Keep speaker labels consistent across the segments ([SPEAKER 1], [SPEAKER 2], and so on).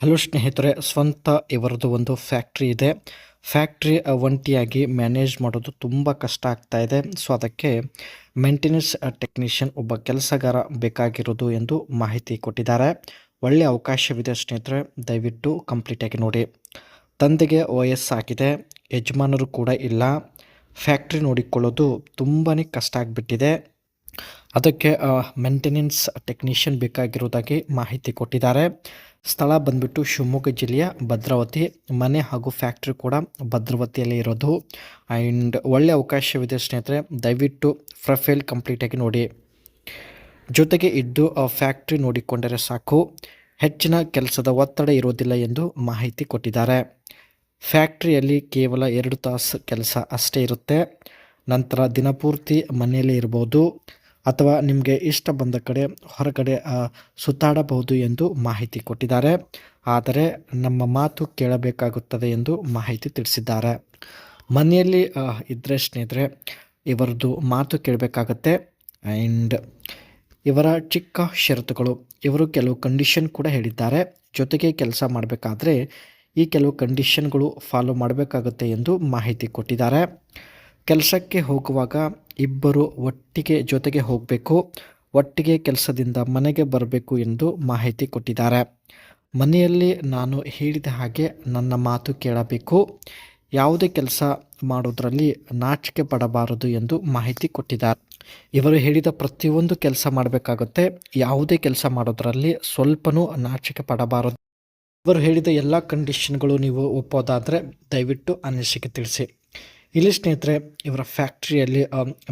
[SPEAKER 1] Hello ಸ್ನೇಹಿತರೆ, ಸ್ವಂತ ಇವರದ್ದು ಒಂದು ಫ್ಯಾಕ್ಟ್ರಿ ಇದೆ. ಫ್ಯಾಕ್ಟ್ರಿ ಒಂಟಿಯಾಗಿ ಮ್ಯಾನೇಜ್ ಮಾಡೋದು ತುಂಬ ಕಷ್ಟ ಆಗ್ತಾ ಇದೆ. ಸೊ ಅದಕ್ಕೆ ಮೇಂಟೆನೆನ್ಸ್ ಟೆಕ್ನಿಷಿಯನ್ ಒಬ್ಬ ಕೆಲಸಗಾರ ಬೇಕಾಗಿರೋದು ಎಂದು ಮಾಹಿತಿ ಕೊಟ್ಟಿದ್ದಾರೆ. ಒಳ್ಳೆಯ ಅವಕಾಶವಿದೆ ಸ್ನೇಹಿತರೆ, ದಯವಿಟ್ಟು ಕಂಪ್ಲೀಟಾಗಿ ನೋಡಿ. ತಂದೆಗೆ ವಯಸ್ಸಾಗಿದೆ, ಯಜಮಾನರು ಕೂಡ ಇಲ್ಲ. ಫ್ಯಾಕ್ಟ್ರಿ ನೋಡಿಕೊಳ್ಳೋದು ತುಂಬಾ ಕಷ್ಟ ಆಗಿಬಿಟ್ಟಿದೆ. ಅದಕ್ಕೆ ಮೇಂಟೆನೆನ್ಸ್ ಟೆಕ್ನಿಷಿಯನ್ ಬೇಕಾಗಿರೋದಾಗಿ ಮಾಹಿತಿ ಕೊಟ್ಟಿದ್ದಾರೆ. ಸ್ಥಳ ಬಂದ್ಬಿಟ್ಟು ಶಿವಮೊಗ್ಗ ಜಿಲ್ಲೆಯ ಭದ್ರಾವತಿ. ಮನೆ ಹಾಗೂ ಫ್ಯಾಕ್ಟ್ರಿ ಕೂಡ ಭದ್ರಾವತಿಯಲ್ಲಿ ಇರೋದು. ಆ್ಯಂಡ್ ಒಳ್ಳೆಯ ಅವಕಾಶವಿದೆ ಸ್ನೇಹಿತರೆ, ದಯವಿಟ್ಟು ಪ್ರೊಫೈಲ್ ಕಂಪ್ಲೀಟಾಗಿ ನೋಡಿ. ಜೊತೆಗೆ ಇದ್ದು ಫ್ಯಾಕ್ಟ್ರಿ ನೋಡಿಕೊಂಡರೆ ಸಾಕು, ಹೆಚ್ಚಿನ ಕೆಲಸದ ಒತ್ತಡ ಇರೋದಿಲ್ಲ ಎಂದು ಮಾಹಿತಿ ಕೊಟ್ಟಿದ್ದಾರೆ. ಫ್ಯಾಕ್ಟ್ರಿಯಲ್ಲಿ ಕೇವಲ 2 ತಾಸು ಕೆಲಸ ಅಷ್ಟೇ ಇರುತ್ತೆ. ನಂತರ ದಿನಪೂರ್ತಿ ಮನೆಯಲ್ಲೇ ಇರ್ಬೋದು ಅಥವಾ ನಿಮಗೆ ಇಷ್ಟ ಬಂದ ಕಡೆ ಹೊರಗಡೆ ಸುತ್ತಾಡಬಹುದು ಎಂದು ಮಾಹಿತಿ ಕೊಟ್ಟಿದ್ದಾರೆ. ಆದರೆ ನಮ್ಮ ಮಾತು ಕೇಳಬೇಕಾಗುತ್ತದೆ ಎಂದು ಮಾಹಿತಿ ತಿಳಿಸಿದ್ದಾರೆ. ಮನೆಯಲ್ಲಿ ಇದ್ದರೆ ಸ್ನೇಹಿತರೆ ಇವರದ್ದು ಮಾತು ಕೇಳಬೇಕಾಗತ್ತೆ. ಆ್ಯಂಡ್ ಇವರ ಚಿಕ್ಕ ಷರತ್ತುಗಳು, ಇವರು ಕೆಲವು ಕಂಡೀಷನ್ ಕೂಡ ಹೇಳಿದ್ದಾರೆ. ಜೊತೆಗೆ ಕೆಲಸ ಮಾಡಬೇಕಾದ್ರೆ ಈ ಕೆಲವು ಕಂಡೀಷನ್ಗಳು ಫಾಲೋ ಮಾಡಬೇಕಾಗುತ್ತೆ ಎಂದು ಮಾಹಿತಿ ಕೊಟ್ಟಿದ್ದಾರೆ. ಕೆಲಸಕ್ಕೆ ಹೋಗುವಾಗ ಇಬ್ಬರು ಒಟ್ಟಿಗೆ ಜೊತೆಗೆ ಹೋಗಬೇಕು, ಒಟ್ಟಿಗೆ ಕೆಲಸದಿಂದ ಮನೆಗೆ ಬರಬೇಕು ಎಂದು ಮಾಹಿತಿ ಕೊಟ್ಟಿದ್ದಾರೆ. ಮನೆಯಲ್ಲಿ ನಾನು ಹೇಳಿದ ಹಾಗೆ ನನ್ನ ಮಾತು ಕೇಳಬೇಕು, ಯಾವುದೇ ಕೆಲಸ ಮಾಡೋದರಲ್ಲಿ ನಾಚಿಕೆ ಪಡಬಾರದು ಎಂದು ಮಾಹಿತಿ ಕೊಟ್ಟಿದ್ದಾರೆ. ಇವರು ಹೇಳಿದ ಪ್ರತಿಯೊಂದು ಕೆಲಸ ಮಾಡಬೇಕಾಗುತ್ತೆ, ಯಾವುದೇ ಕೆಲಸ ಮಾಡೋದರಲ್ಲಿ ಸ್ವಲ್ಪನೂ ನಾಚಿಕೆ ಪಡಬಾರದು. ಇವರು ಹೇಳಿದ ಎಲ್ಲ ಕಂಡೀಷನ್ಗಳು ನೀವು ಒಪ್ಪೋದಾದರೆ ದಯವಿಟ್ಟು ಅನಿಸಿಕೆ ತಿಳಿಸಿ. ಇಲ್ಲಿ ಸ್ನೇಹಿತರೆ, ಇವರ ಫ್ಯಾಕ್ಟ್ರಿಯಲ್ಲಿ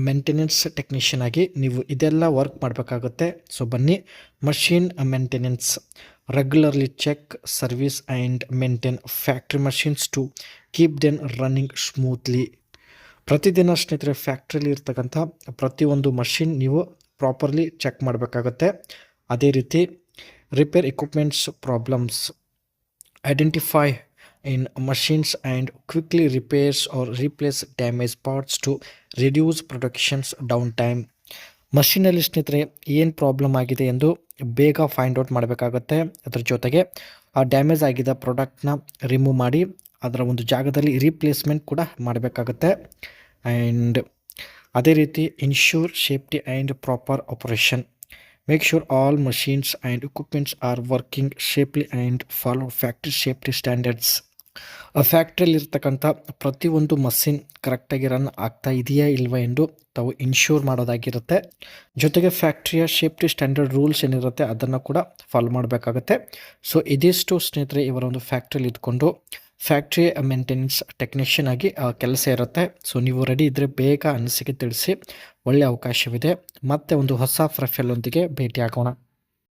[SPEAKER 1] ಮೇಂಟೆನೆನ್ಸ್ ಟೆಕ್ನಿಷಿಯನ್ ಆಗಿ ನೀವು ಇದೆಲ್ಲ ವರ್ಕ್ ಮಾಡಬೇಕಾಗುತ್ತೆ. ಸೊ ಬನ್ನಿ. Machine maintenance, regularly check, service and maintain factory machines to keep then running smoothly. ಪ್ರತಿದಿನ ಸ್ನೇಹಿತರೆ ಫ್ಯಾಕ್ಟ್ರಿಯಲ್ಲಿ ಇರ್ತಕ್ಕಂಥ ಪ್ರತಿಯೊಂದು ಮಷಿನ್ ನೀವು ಪ್ರಾಪರ್ಲಿ ಚೆಕ್ ಮಾಡಬೇಕಾಗುತ್ತೆ. ಅದೇ ರೀತಿ repair equipments problems, identify in machines and quickly repairs or replace damaged parts to reduce production's downtime. ಮಷೀನಲ್ಲಿ ಸ್ನೇಹಿತರೆ ಏನು ಪ್ರಾಬ್ಲಮ್ ಆಗಿದೆ ಎಂದು ಬೇಗ ಫೈಂಡ್ ಔಟ್ ಮಾಡಬೇಕಾಗುತ್ತೆ. ಅದರ ಜೊತೆಗೆ ಆ ಡ್ಯಾಮೇಜ್ ಆಗಿದ್ದ ಪ್ರಾಡಕ್ಟ್ನ ರಿಮೂವ್ ಮಾಡಿ ಅದರ ಒಂದು ಜಾಗದಲ್ಲಿ ರೀಪ್ಲೇಸ್ಮೆಂಟ್ ಕೂಡ ಮಾಡಬೇಕಾಗುತ್ತೆ. ಆ್ಯಂಡ್ ಅದೇ ರೀತಿ ensure safety and proper operation, make sure all machines and equipments are working safely and follow factory safety standards. ಫ್ಯಾಕ್ಟ್ರಿಯಲ್ಲಿರ್ತಕ್ಕಂಥ ಪ್ರತಿಯೊಂದು ಮಷಿನ್ ಕರೆಕ್ಟಾಗಿ ರನ್ ಆಗ್ತಾ ಇದೆಯಾ ಇಲ್ವಾ ಎಂದು ತಾವು ಇನ್ಶೂರ್ ಮಾಡೋದಾಗಿರುತ್ತೆ. ಜೊತೆಗೆ ಫ್ಯಾಕ್ಟ್ರಿಯ ಸೇಫ್ಟಿ ಸ್ಟ್ಯಾಂಡರ್ಡ್ ರೂಲ್ಸ್ ಏನಿರುತ್ತೆ ಅದನ್ನು ಕೂಡ ಫಾಲೋ ಮಾಡಬೇಕಾಗುತ್ತೆ. ಸೊ ಇದಿಷ್ಟು ಸ್ನೇಹಿತರೆ ಇವರ ಒಂದು ಫ್ಯಾಕ್ಟ್ರಿಯಲ್ಲಿ ಇದ್ಕೊಂಡು ಫ್ಯಾಕ್ಟ್ರಿ ಮೇಂಟೆನೆನ್ಸ್ ಟೆಕ್ನಿಷಿಯನ್ ಆಗಿ ಕೆಲಸ ಇರುತ್ತೆ. ಸೊ ನೀವು ರೆಡಿ ಇದ್ದರೆ ಬೇಗ ಅನಿಸಿಕೆ ತಿಳಿಸಿ, ಒಳ್ಳೆಯ ಅವಕಾಶವಿದೆ. ಮತ್ತೆ ಒಂದು ಹೊಸ ಪ್ರೊಫೈಲ್ ಒಂದಿಗೆ ಭೇಟಿ ಆಗೋಣ.